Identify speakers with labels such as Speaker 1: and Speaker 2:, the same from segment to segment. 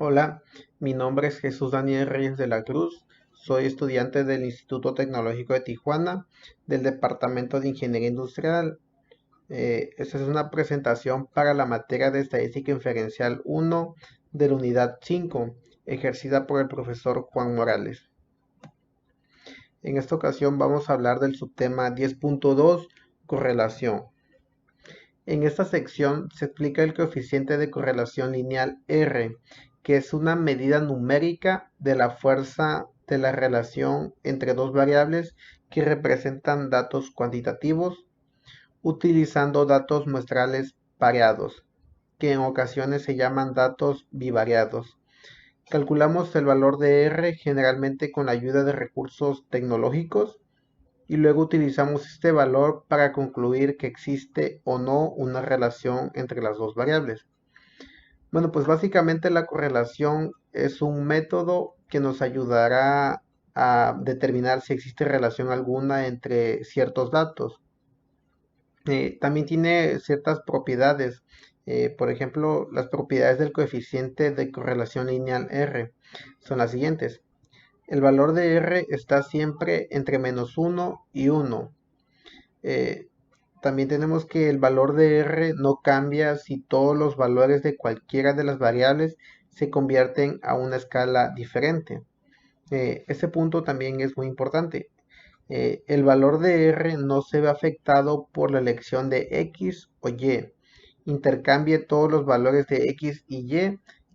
Speaker 1: Hola, mi nombre es Jesús Daniel Reyes de la Cruz. Soy estudiante del Instituto Tecnológico de Tijuana, del Departamento de Ingeniería Industrial. Esta es una presentación para la materia de Estadística Inferencial 1 de la Unidad 5, ejercida por el profesor Juan Morales. En esta ocasión vamos a hablar del subtema 10.2, correlación. En esta sección se explica el coeficiente de correlación lineal R, que es una medida numérica de la fuerza de la relación entre dos variables que representan datos cuantitativos, utilizando datos muestrales pareados, que en ocasiones se llaman datos bivariados. Calculamos el valor de R generalmente con la ayuda de recursos tecnológicos y luego utilizamos este valor para concluir que existe o no una relación entre las dos variables. Bueno, pues básicamente la correlación es un método que nos ayudará a determinar si existe relación alguna entre ciertos datos. También tiene ciertas propiedades. Por ejemplo, las propiedades del coeficiente de correlación lineal R son las siguientes. El valor de R está siempre entre -1 y 1. Eh, También tenemos que el valor de R no cambia si todos los valores de cualquiera de las variables se convierten a una escala diferente. Ese punto también es muy importante. El valor de R no se ve afectado por la elección de X o Y. Intercambie todos los valores de X y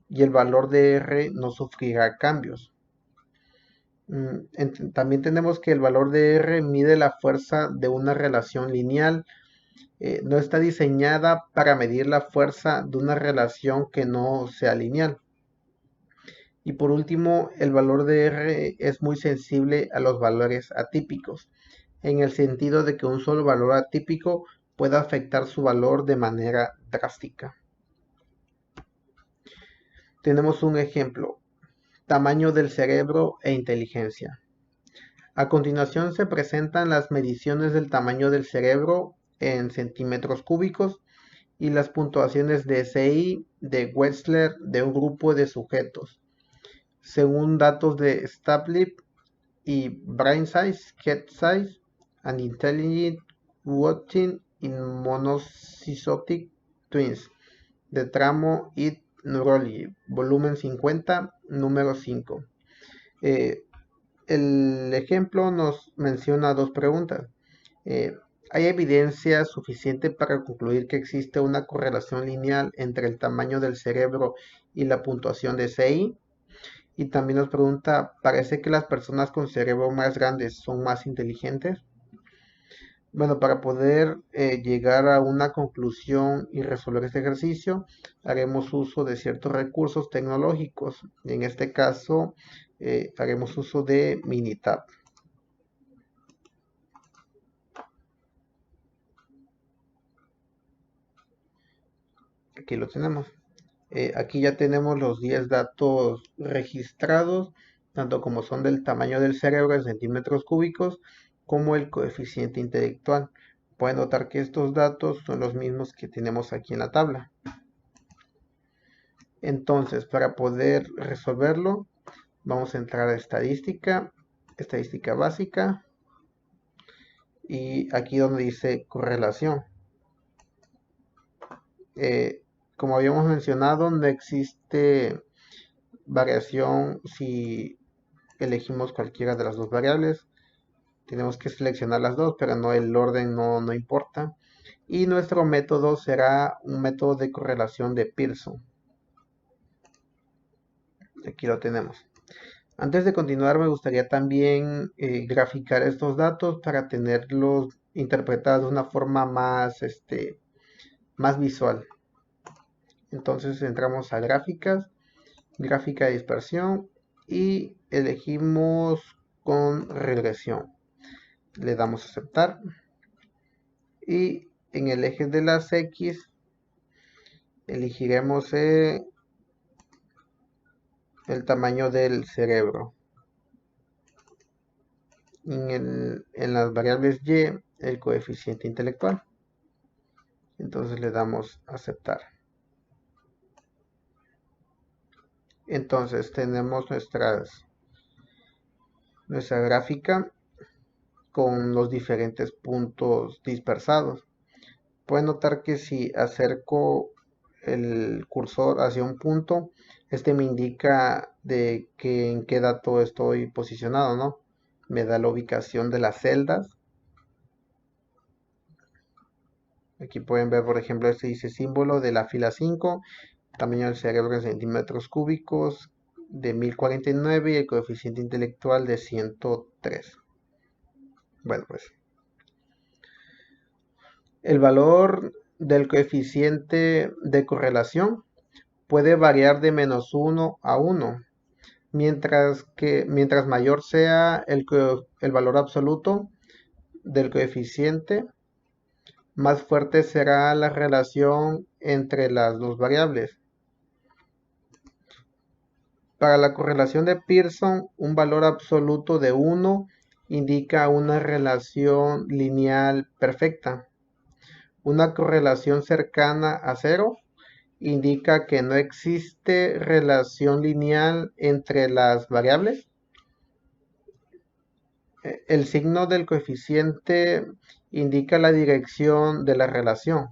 Speaker 1: el valor de R no sufrirá cambios. También tenemos que el valor de R mide la fuerza de una relación lineal. No está diseñada para medir la fuerza de una relación que no sea lineal. Y por último, el valor de R es muy sensible a los valores atípicos, en el sentido de que un solo valor atípico puede afectar su valor de manera drástica. Tenemos un ejemplo: tamaño del cerebro e inteligencia. A continuación se presentan las mediciones del tamaño del cerebro en centímetros cúbicos y las puntuaciones de SI de Wechsler de un grupo de sujetos, según datos de Stablip y Brain Size, Head Size, and Intelligent Watching in Monocytic Twins, de Tramo It Neurology, volumen 50, número 5. El ejemplo nos menciona dos preguntas. ¿Hay evidencia suficiente para concluir que existe una correlación lineal entre el tamaño del cerebro y la puntuación de CI? Y también nos pregunta, ¿parece que las personas con cerebro más grandes son más inteligentes? Bueno, para poder llegar a una conclusión y resolver este ejercicio, haremos uso de ciertos recursos tecnológicos. En este caso, haremos uso de Minitab. Aquí lo tenemos. Aquí ya tenemos los 10 datos registrados, tanto como son del tamaño del cerebro en centímetros cúbicos, como el coeficiente intelectual. Pueden notar que estos datos son los mismos que tenemos aquí en la tabla. Entonces, para poder resolverlo, vamos a entrar a estadística, estadística básica, y aquí donde dice correlación. Como habíamos mencionado, no existe variación si elegimos cualquiera de las dos variables. Tenemos que seleccionar las dos, pero no el orden no importa. Y nuestro método será un método de correlación de Pearson. Aquí lo tenemos. Antes de continuar, me gustaría también graficar estos datos para tenerlos interpretados de una forma más visual. Entonces entramos a gráficas, gráfica de dispersión y elegimos con regresión. Le damos a aceptar y en el eje de las X elegiremos el tamaño del cerebro. En las variables Y el coeficiente intelectual. Entonces le damos a aceptar. Entonces tenemos nuestra gráfica con los diferentes puntos dispersados. Pueden notar que si acerco el cursor hacia un punto, este me indica de que en qué dato estoy posicionado, ¿no? Me da la ubicación de las celdas. Aquí pueden ver, por ejemplo, este dice símbolo de la fila 5, tamaño del cerebro en centímetros cúbicos de 1049 y el coeficiente intelectual de 103. Bueno, pues el valor del coeficiente de correlación puede variar de -1 a 1, mientras mayor sea el valor absoluto del coeficiente, más fuerte será la relación entre las dos variables. Para la correlación de Pearson, un valor absoluto de 1 indica una relación lineal perfecta. Una correlación cercana a 0 indica que no existe relación lineal entre las variables. El signo del coeficiente indica la dirección de la relación.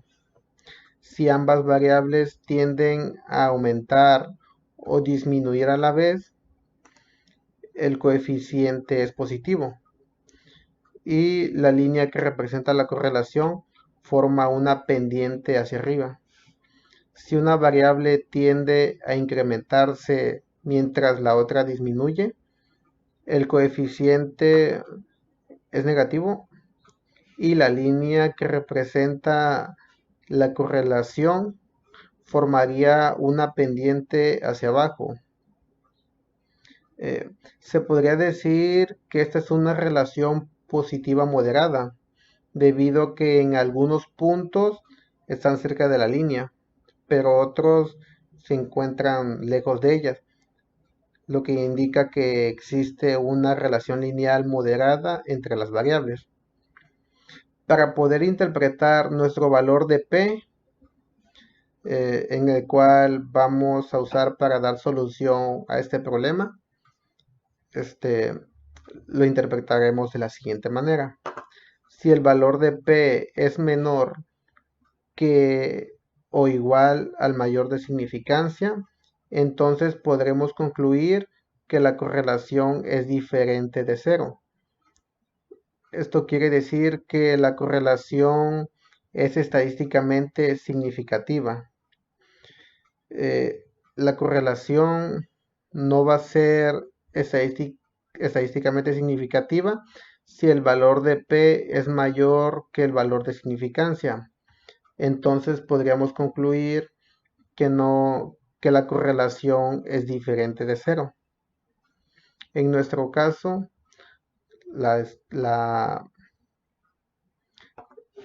Speaker 1: Si ambas variables tienden a aumentar o disminuir a la vez, el coeficiente es positivo. Y la línea que representa la correlación forma una pendiente hacia arriba. Si una variable tiende a incrementarse mientras la otra disminuye, el coeficiente es negativo y la línea que representa la correlación formaría una pendiente hacia abajo. Se podría decir que esta es una relación positiva moderada, debido a que en algunos puntos están cerca de la línea, pero otros se encuentran lejos de ellas, lo que indica que existe una relación lineal moderada entre las variables. Para poder interpretar nuestro valor de P, en el cual vamos a usar para dar solución a este problema, lo interpretaremos de la siguiente manera. Si el valor de P es menor que o igual al mayor de significancia, entonces podremos concluir que la correlación es diferente de 0. Esto quiere decir que la correlación es estadísticamente significativa. La correlación no va a ser estadísticamente significativa si el valor de P es mayor que el valor de significancia. Entonces podríamos concluir que la correlación es diferente de 0. En nuestro caso,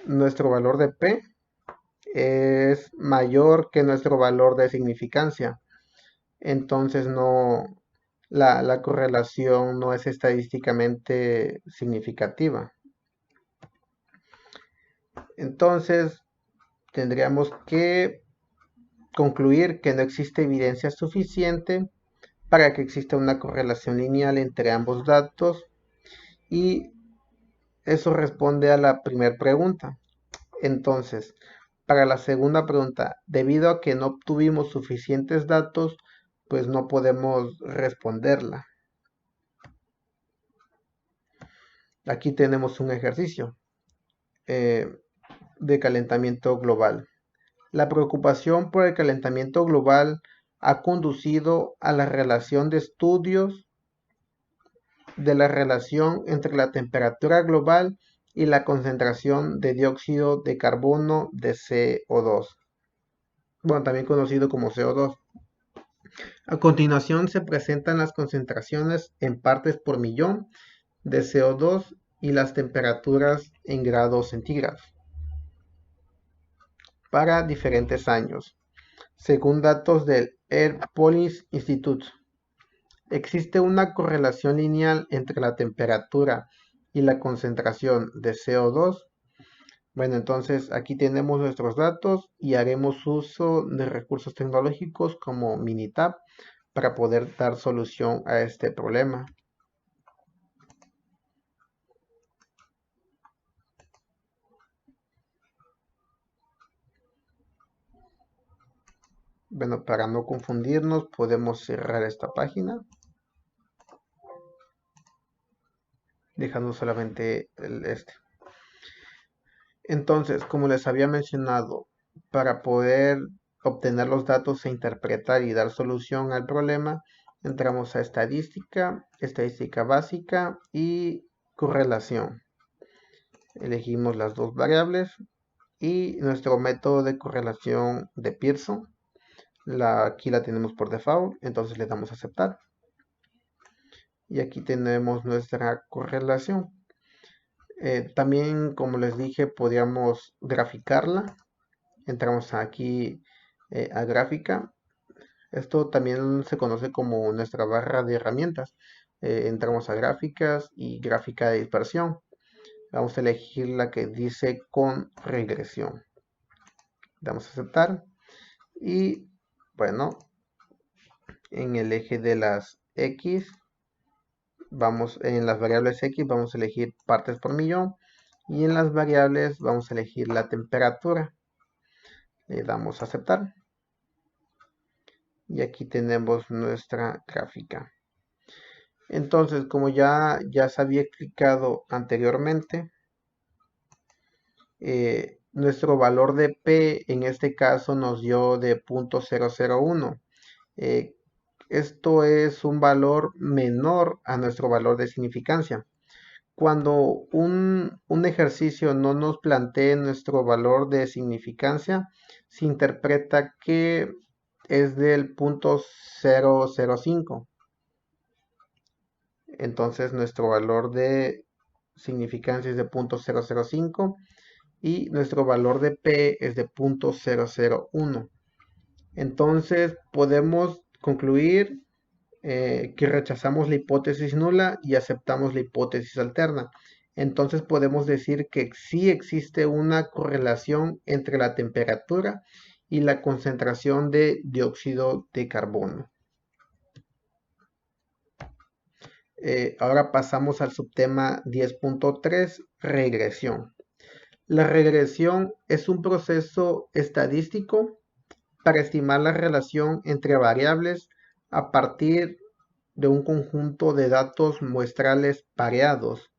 Speaker 1: nuestro valor de P es mayor que nuestro valor de significancia. Entonces la correlación no es estadísticamente significativa. Entonces tendríamos que concluir que no existe evidencia suficiente para que exista una correlación lineal entre ambos datos, y eso responde a la primera pregunta. Entonces, para la segunda pregunta, debido a que no obtuvimos suficientes datos, pues no podemos responderla. Aquí tenemos un ejercicio de calentamiento global. La preocupación por el calentamiento global ha conducido a la relación de estudios de la relación entre la temperatura global y la concentración de dióxido de carbono de CO2. Bueno, también conocido como CO2. A continuación se presentan las concentraciones en partes por millón de CO2 y las temperaturas en grados centígrados para diferentes años, según datos del Air Police Institute. Existe una correlación lineal entre la temperatura y la concentración de CO2. Bueno, entonces aquí tenemos nuestros datos y haremos uso de recursos tecnológicos como Minitab para poder dar solución a este problema. Bueno, para no confundirnos, podemos cerrar esta página, dejando solamente este. Entonces, como les había mencionado, para poder obtener los datos e interpretar y dar solución al problema, entramos a estadística, estadística básica y correlación. Elegimos las dos variables y nuestro método de correlación de Pearson. Aquí la tenemos por default, entonces le damos a aceptar. Y aquí tenemos nuestra correlación. También, como les dije, podríamos graficarla. Entramos aquí a gráfica. Esto también se conoce como nuestra barra de herramientas. Entramos a gráficas y gráfica de dispersión. Vamos a elegir la que dice con regresión. Damos a aceptar. Y bueno, en el eje de las X, en las variables X vamos a elegir partes por millón. Y en las variables vamos a elegir la temperatura. Le damos a aceptar. Y aquí tenemos nuestra gráfica. Entonces, como ya se había explicado anteriormente, nuestro valor de P en este caso nos dio de 0.001. Esto es un valor menor a nuestro valor de significancia. Cuando un ejercicio no nos plantee nuestro valor de significancia, se interpreta que es del 0.005. Entonces nuestro valor de significancia es de 0.005 y nuestro valor de P es de 0.001. Entonces podemos concluir que rechazamos la hipótesis nula y aceptamos la hipótesis alterna. Entonces podemos decir que sí existe una correlación entre la temperatura y la concentración de dióxido de carbono. Ahora pasamos al subtema 10.3, regresión. La regresión es un proceso estadístico para estimar la relación entre variables a partir de un conjunto de datos muestrales pareados.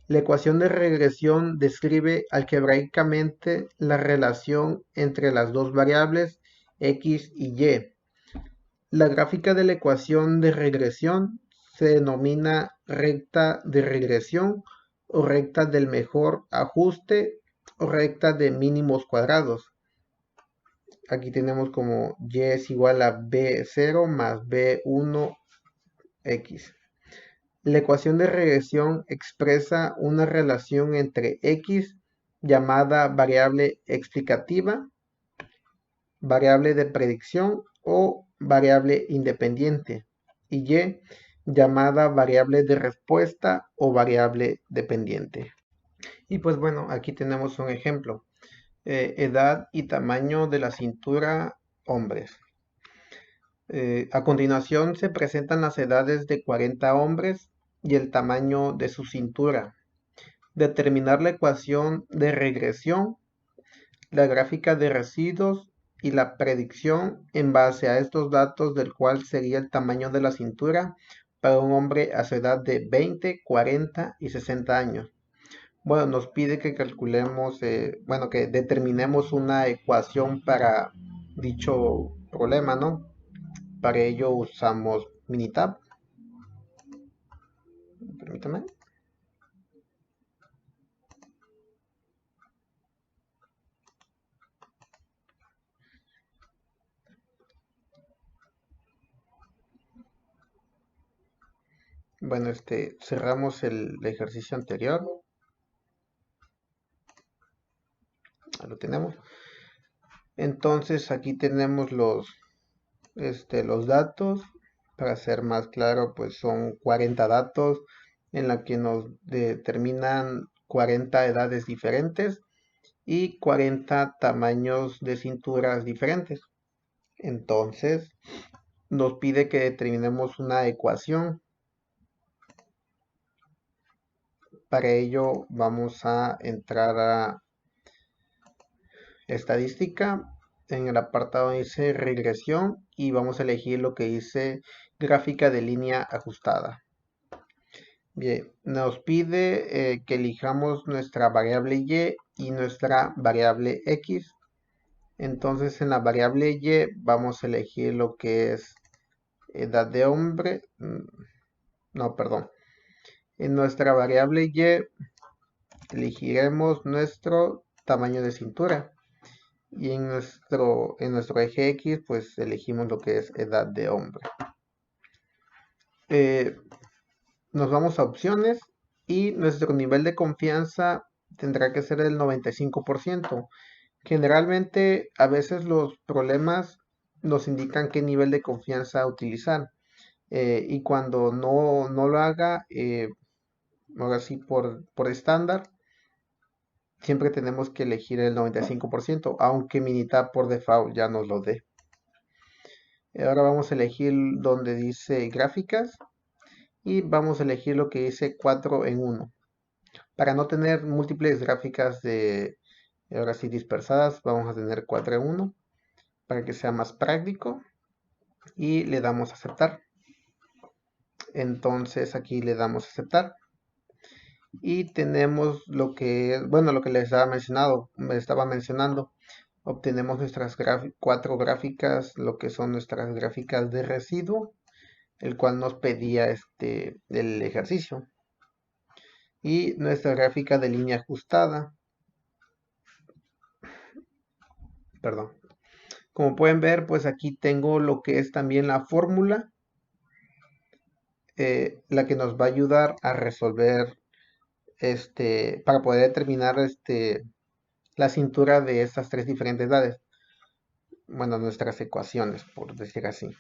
Speaker 1: La ecuación de regresión describe algebraicamente la relación entre las dos variables x y y. La gráfica de la ecuación de regresión se denomina recta de regresión o recta del mejor ajuste o recta de mínimos cuadrados. Aquí tenemos como y es igual a b0 más b1x. La ecuación de regresión expresa una relación entre x llamada variable explicativa, variable de predicción o variable independiente, y y llamada variable de respuesta o variable dependiente. Y pues bueno, aquí tenemos un ejemplo. Edad y tamaño de la cintura hombres. A continuación se presentan las edades de 40 hombres y el tamaño de su cintura. Determinar la ecuación de regresión, la gráfica de residuos y la predicción en base a estos datos del cual sería el tamaño de la cintura para un hombre a su edad de 20, 40 y 60 años. Bueno, nos pide que calculemos, que determinemos una ecuación para dicho problema, ¿no? Para ello usamos Minitab. Permítame. Bueno, cerramos el ejercicio anterior. Ahí lo tenemos. Entonces aquí tenemos los datos. Para ser más claro, pues son 40 datos en la que nos determinan 40 edades diferentes y 40 tamaños de cinturas diferentes. Entonces, nos pide que determinemos una ecuación. Para ello vamos a entrar a estadística en el apartado donde dice regresión y vamos a elegir lo que dice gráfica de línea ajustada. Bien, nos pide que elijamos nuestra variable y y nuestra variable x. Entonces en la variable y vamos a elegir lo que es edad de hombre. No, perdón. En nuestra variable y elegiremos nuestro tamaño de cintura. Y en nuestro eje X, pues elegimos lo que es edad de hombre. Nos vamos a opciones y nuestro nivel de confianza tendrá que ser el 95%. Generalmente, a veces los problemas nos indican qué nivel de confianza utilizar. Y cuando no lo haga, ahora sí por estándar, siempre tenemos que elegir el 95%, aunque Minitab por default ya nos lo dé. Ahora vamos a elegir donde dice gráficas y vamos a elegir lo que dice 4 en 1. Para no tener múltiples gráficas de ahora sí dispersadas, vamos a tener 4 en 1 para que sea más práctico y le damos a aceptar. Entonces aquí le damos a aceptar y tenemos lo que, bueno, lo que les estaba mencionando. Obtenemos nuestras 4 gráficas, lo que son nuestras gráficas de residuo, el cual nos pedía el ejercicio. Y nuestra gráfica de línea ajustada. Perdón. Como pueden ver, pues aquí tengo lo que es también la fórmula, la que nos va a ayudar a resolver, para poder determinar la cintura de estas 3 diferentes edades. Bueno, nuestras ecuaciones, por decir así.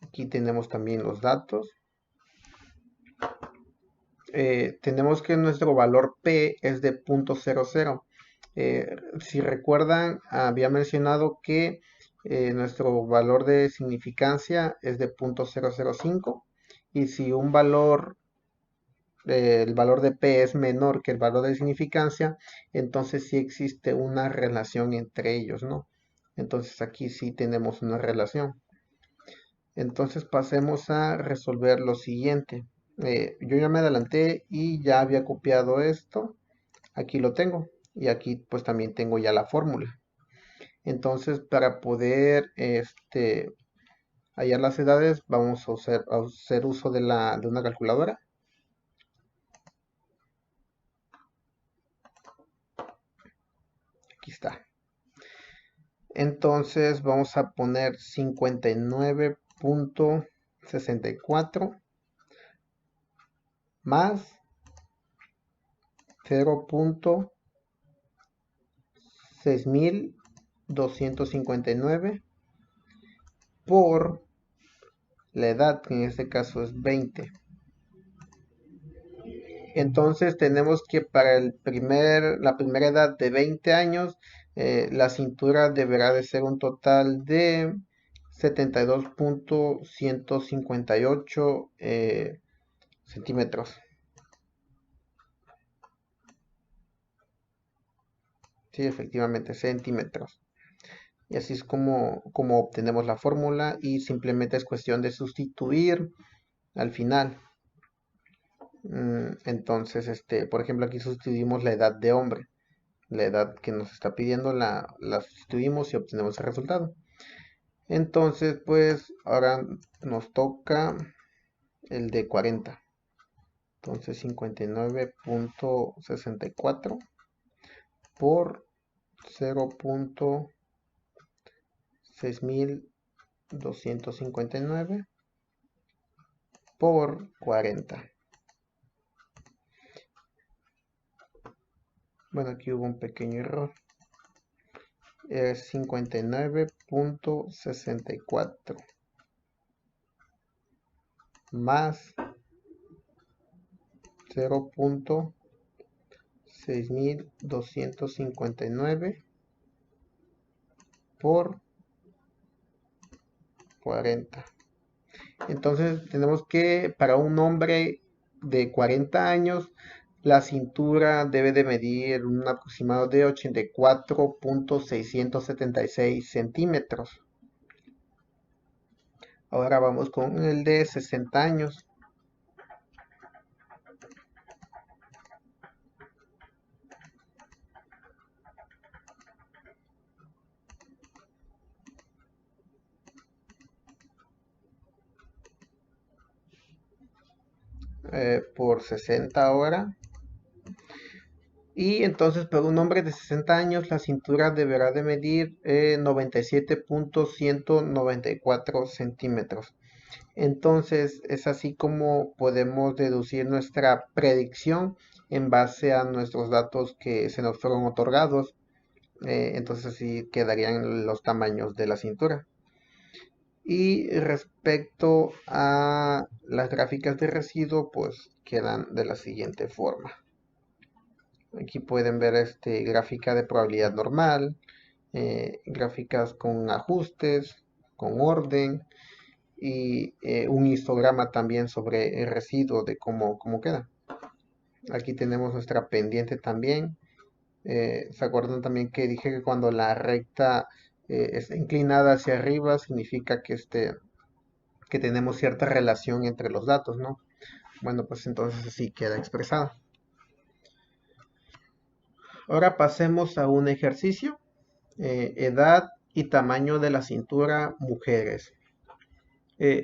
Speaker 1: Aquí tenemos también los datos. Tenemos que nuestro valor P es de 0.00. Si recuerdan, había mencionado que nuestro valor de significancia es de 0.005 y si un valor, el valor de P es menor que el valor de significancia, entonces sí existe una relación entre ellos, ¿no? Entonces aquí sí tenemos una relación. Entonces pasemos a resolver lo siguiente. Yo ya me adelanté y ya había copiado esto. Aquí lo tengo. Y aquí pues también tengo ya la fórmula. Entonces para poder hallar las edades vamos a hacer uso de una calculadora. Aquí está. Entonces vamos a poner 59.64 más 0.6259 por la edad, que en este caso es 20. Entonces tenemos que para la primera edad de 20 años, la cintura deberá de ser un total de 72.158 centímetros. Sí, efectivamente, centímetros. Y así es como obtenemos la fórmula y simplemente es cuestión de sustituir al final. Entonces, por ejemplo, aquí sustituimos la edad de hombre. La edad que nos está pidiendo la sustituimos y obtenemos el resultado. Entonces, pues ahora nos toca el de 40. Entonces, 59.64 por 0.6259 por 40. Bueno, aquí hubo un pequeño error. Es 59.64 más 0.6259 por 40. Entonces tenemos que para un hombre de 40 años, la cintura debe de medir un aproximado de 84.676 centímetros. Ahora vamos con el de 60 años. Por 60 ahora. Y entonces para un hombre de 60 años la cintura deberá de medir 97.194 centímetros. Entonces es así como podemos deducir nuestra predicción en base a nuestros datos que se nos fueron otorgados. Entonces así quedarían los tamaños de la cintura. Y respecto a las gráficas de residuo, pues quedan de la siguiente forma. Aquí pueden ver gráfica de probabilidad normal, gráficas con ajustes, con orden y un histograma también sobre el residuo de cómo queda. Aquí tenemos nuestra pendiente también. ¿Se acuerdan también que dije que cuando la recta está inclinada hacia arriba significa que tenemos cierta relación entre los datos, ¿no? Bueno, pues entonces así queda expresado. Ahora pasemos a un ejercicio. Edad y tamaño de la cintura mujeres.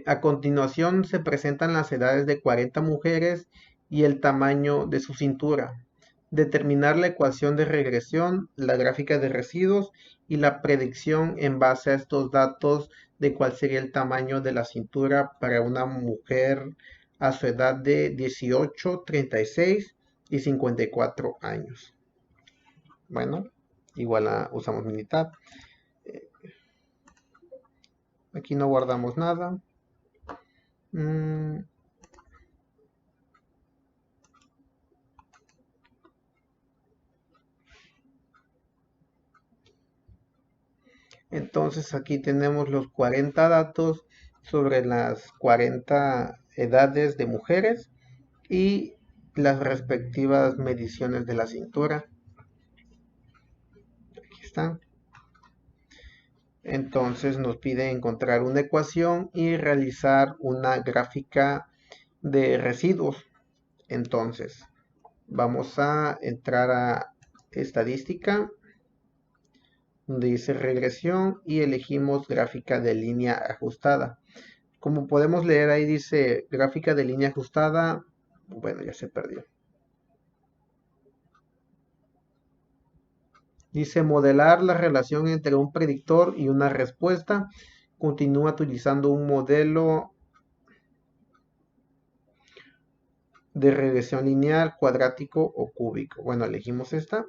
Speaker 1: A continuación se presentan las edades de 40 mujeres y el tamaño de su cintura. Determinar la ecuación de regresión, la gráfica de residuos y la predicción en base a estos datos de cuál sería el tamaño de la cintura para una mujer a su edad de 18, 36 y 54 años. Bueno, igual usamos Minitab. Aquí no guardamos nada. Entonces aquí tenemos los 40 datos sobre las 40 edades de mujeres y las respectivas mediciones de la cintura. Aquí están. Entonces nos pide encontrar una ecuación y realizar una gráfica de residuos. Entonces vamos a entrar a estadística, donde dice regresión y elegimos gráfica de línea ajustada. Como podemos leer ahí dice gráfica de línea ajustada. Bueno, ya se perdió. Dice modelar la relación entre un predictor y una respuesta. Continúa utilizando un modelo de regresión lineal, cuadrático o cúbico. Bueno, elegimos esta.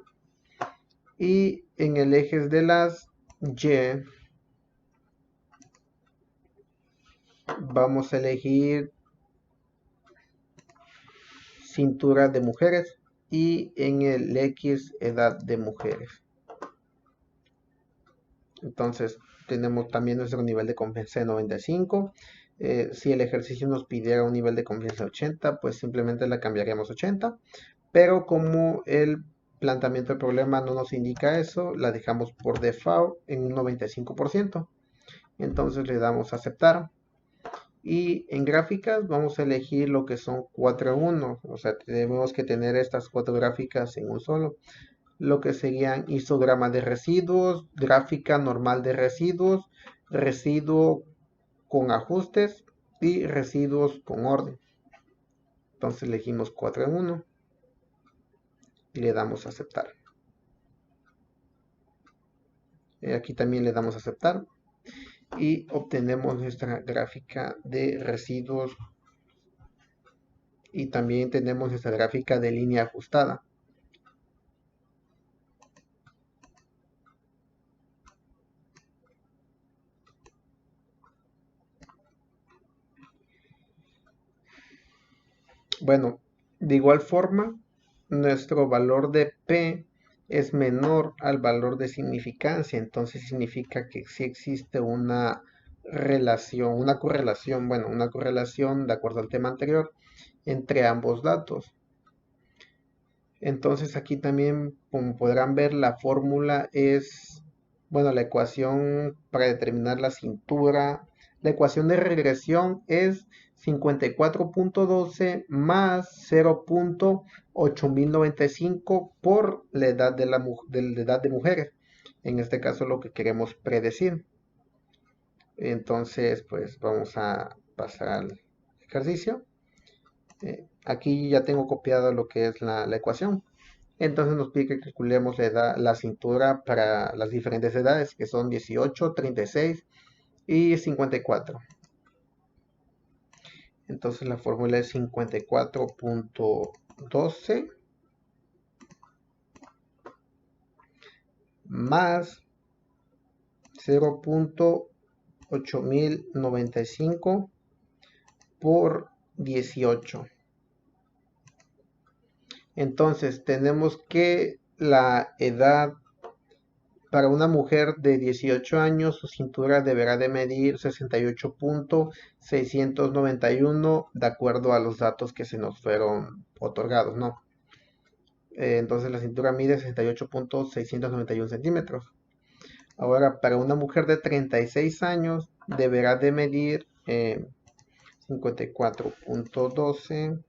Speaker 1: Y en el eje de las Y vamos a elegir cintura de mujeres y en el X edad de mujeres. Entonces tenemos también nuestro nivel de confianza de 95. Si el ejercicio nos pidiera un nivel de confianza de 80, pues simplemente la cambiaríamos a 80. Pero como el planteamiento del problema no nos indica eso, la dejamos por default en un 95%. Entonces le damos a aceptar. Y en gráficas vamos a elegir lo que son 4 en 1. O sea, tenemos que tener estas 4 gráficas en un solo. Lo que serían histograma de residuos, gráfica normal de residuos, residuo con ajustes y residuos con orden. Entonces elegimos 4 en 1 y le damos a aceptar. Aquí también le damos a aceptar y obtenemos nuestra gráfica de residuos y también tenemos esta gráfica de línea ajustada. Bueno, de igual forma, nuestro valor de P es menor al valor de significancia, entonces significa que sí existe una una correlación, bueno, una correlación de acuerdo al tema anterior entre ambos datos. Entonces aquí también, como podrán ver, la fórmula es, bueno, la ecuación para determinar la cintura, la ecuación de regresión es 54.12 más 0.8095 por la edad de la edad de mujeres. En este caso lo que queremos predecir. Entonces, pues vamos a pasar al ejercicio. Aquí ya tengo copiado lo que es la ecuación. Entonces nos pide que calculemos la cintura para las diferentes edades, que son 18, 36 y 54. Entonces la fórmula es 54.12 más 0.8095 por 18. Entonces tenemos que la edad para una mujer de 18 años, su cintura deberá de medir 68.691 de acuerdo a los datos que se nos fueron otorgados, ¿no? Entonces la cintura mide 68.691 centímetros. Ahora, para una mujer de 36 años, deberá de medir 54.12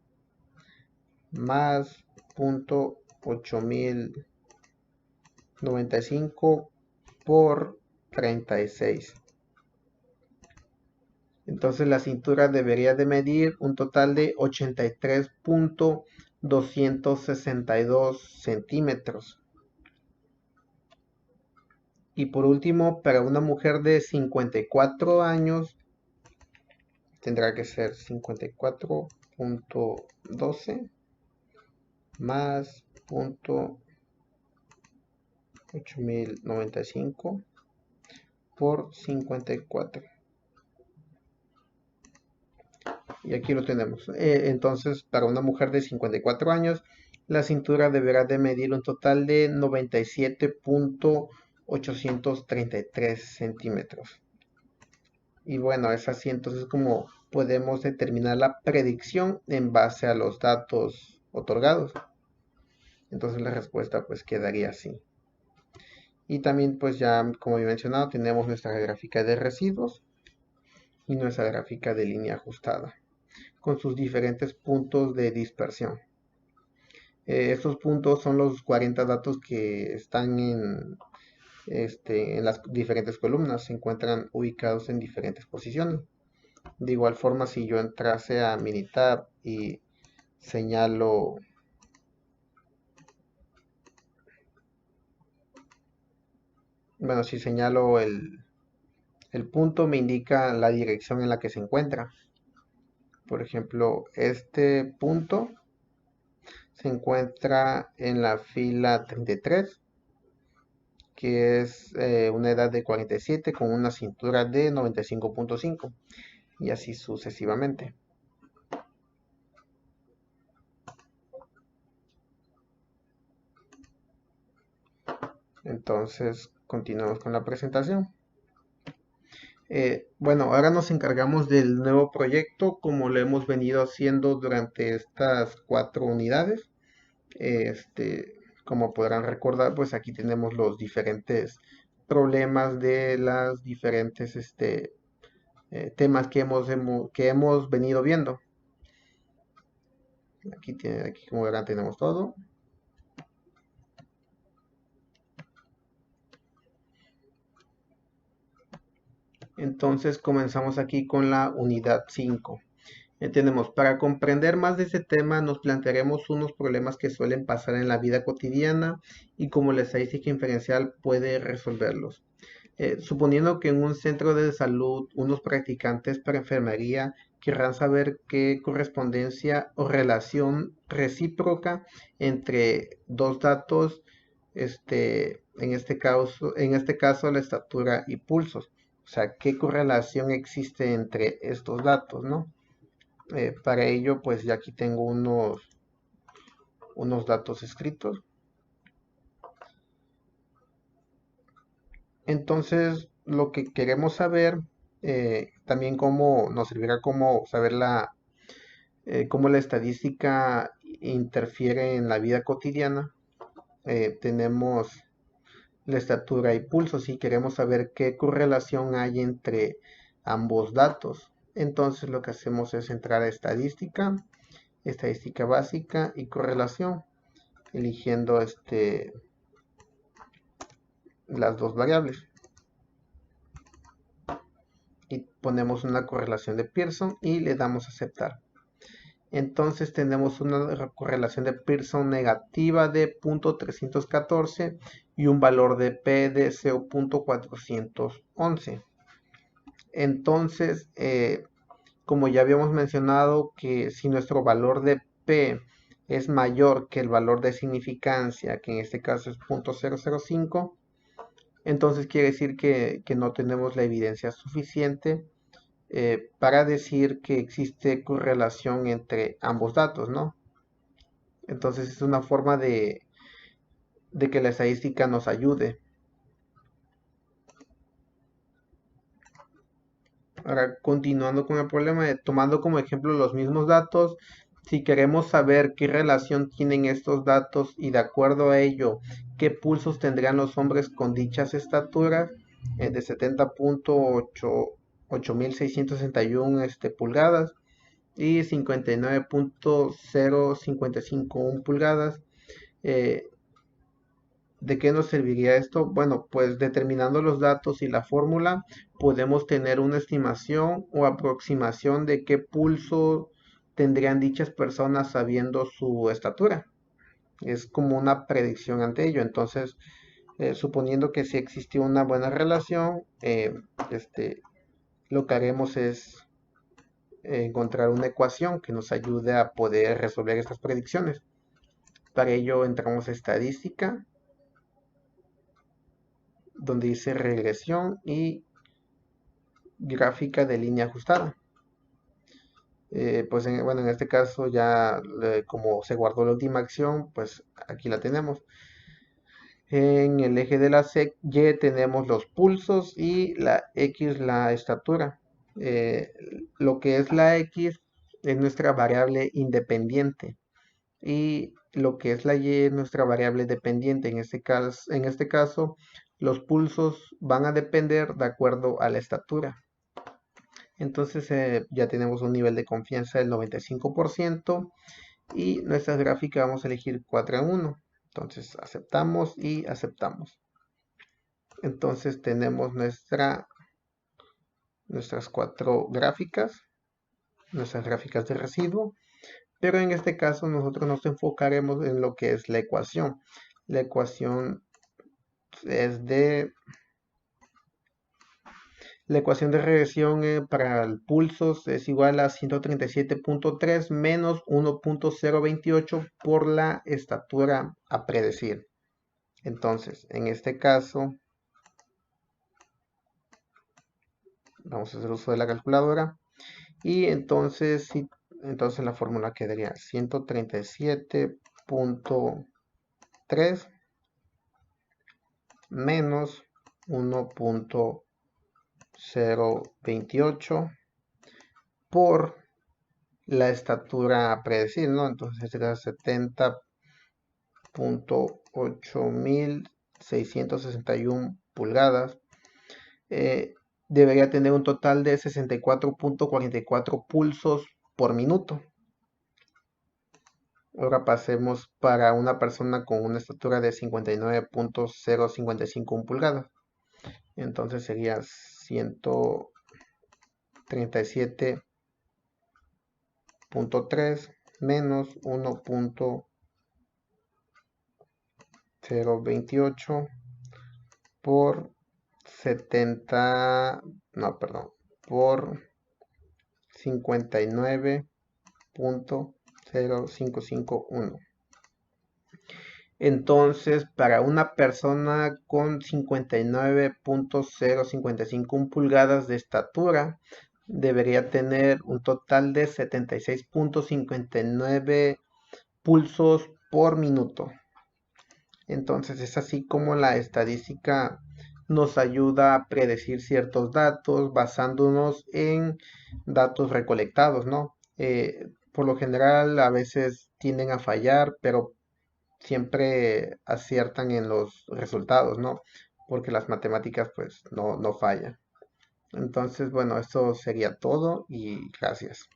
Speaker 1: más 0.8095 por 36. Entonces la cintura debería de medir un total de 83.262 centímetros. Y por último, para una mujer de 54 años, tendrá que ser 54.12 más 0.8095 por 54. Y aquí lo tenemos. Entonces, para una mujer de 54 años, la cintura deberá de medir un total de 97.833 centímetros. Y bueno, es así entonces como podemos determinar la predicción en base a los datos otorgados. Entonces la respuesta pues quedaría así. Y también pues ya como he mencionado tenemos nuestra gráfica de residuos y nuestra gráfica de línea ajustada con sus diferentes puntos de dispersión. Estos puntos son los 40 datos que están en las diferentes columnas, se encuentran ubicados en diferentes posiciones. De igual forma, si yo entrase a Minitab y señalo si señalo el punto, me indica la dirección en la que se encuentra. Por ejemplo, este punto se encuentra en la fila 33, que es una edad de 47 con una cintura de 95.5 y así sucesivamente. Entonces, continuamos con la presentación. Bueno, ahora nos encargamos del nuevo proyecto como lo hemos venido haciendo durante estas 4 unidades. Como podrán recordar, pues aquí tenemos los diferentes problemas de las diferentes temas que hemos venido viendo. Aquí como verán tenemos todo. Entonces comenzamos aquí con la unidad 5. Tenemos, para comprender más de este tema, nos plantearemos unos problemas que suelen pasar en la vida cotidiana y cómo la estadística inferencial puede resolverlos. Suponiendo que en un centro de salud unos practicantes para enfermería querrán saber qué correspondencia o relación recíproca entre dos datos, en este caso la estatura y pulsos. O sea, qué correlación existe entre estos datos, ¿no? Para ello, pues ya aquí tengo unos datos escritos. Entonces, lo que queremos saber también como nos servirá como saber cómo la estadística interfiere en la vida cotidiana. Tenemos la estatura y pulso si queremos saber qué correlación hay entre ambos datos. Entonces lo que hacemos es entrar a estadística, estadística básica y correlación, eligiendo las dos variables. Y ponemos una correlación de Pearson y le damos a aceptar. Entonces tenemos una correlación de Pearson negativa de 0.314 y un valor de P de 0.411. Entonces, como ya habíamos mencionado, que si nuestro valor de P es mayor que el valor de significancia, que en este caso es 0.005, entonces quiere decir que no tenemos la evidencia suficiente para decir que existe correlación entre ambos datos, ¿no? Entonces es una forma de que la estadística nos ayude. Ahora, continuando con el problema, tomando como ejemplo los mismos datos, si queremos saber qué relación tienen estos datos y de acuerdo a ello, qué pulsos tendrían los hombres con dichas estaturas, de 70.8661 pulgadas y 59.0551 pulgadas. ¿De qué nos serviría esto? Bueno, pues determinando los datos y la fórmula, podemos tener una estimación o aproximación de qué pulso tendrían dichas personas sabiendo su estatura. Es como una predicción ante ello. Entonces, suponiendo que si existió una buena relación, lo que haremos es encontrar una ecuación que nos ayude a poder resolver estas predicciones. Para ello entramos a estadística, donde dice regresión y gráfica de línea ajustada. Pues bueno, en este caso ya como se guardó la última acción, pues aquí la tenemos. En el eje de la Y tenemos los pulsos y la X la estatura. Lo que es la X es nuestra variable independiente y lo que es la Y es nuestra variable dependiente. En este caso, los pulsos van a depender de acuerdo a la estatura. Entonces ya tenemos un nivel de confianza del 95% y nuestra gráfica vamos a elegir 4 en 1. Entonces aceptamos y aceptamos. Entonces tenemos nuestras 4 gráficas, nuestras gráficas de residuo. Pero en este caso nosotros nos enfocaremos en lo que es la ecuación. La ecuación es la ecuación de regresión para el pulsos es igual a 137.3 menos 1.028 por la estatura a predecir. Entonces, en este caso, vamos a hacer uso de la calculadora. Y entonces, entonces la fórmula quedaría 137.3 menos 1.028 por la estatura a predecir, ¿no? Entonces será 70.8661 pulgadas. Debería tener un total de 64.44 pulsos por minuto. Ahora pasemos para una persona con una estatura de 59.055 pulgadas. Entonces sería 137.3 menos 1.028 por 59.0551. Entonces, para una persona con 59.055 pulgadas de estatura, debería tener un total de 76.59 pulsos por minuto. Entonces, es así como la estadística nos ayuda a predecir ciertos datos basándonos en datos recolectados, ¿no? Por lo general a veces tienden a fallar, pero siempre aciertan en los resultados, ¿no? Porque las matemáticas pues no fallan. Entonces, bueno, eso sería todo y gracias.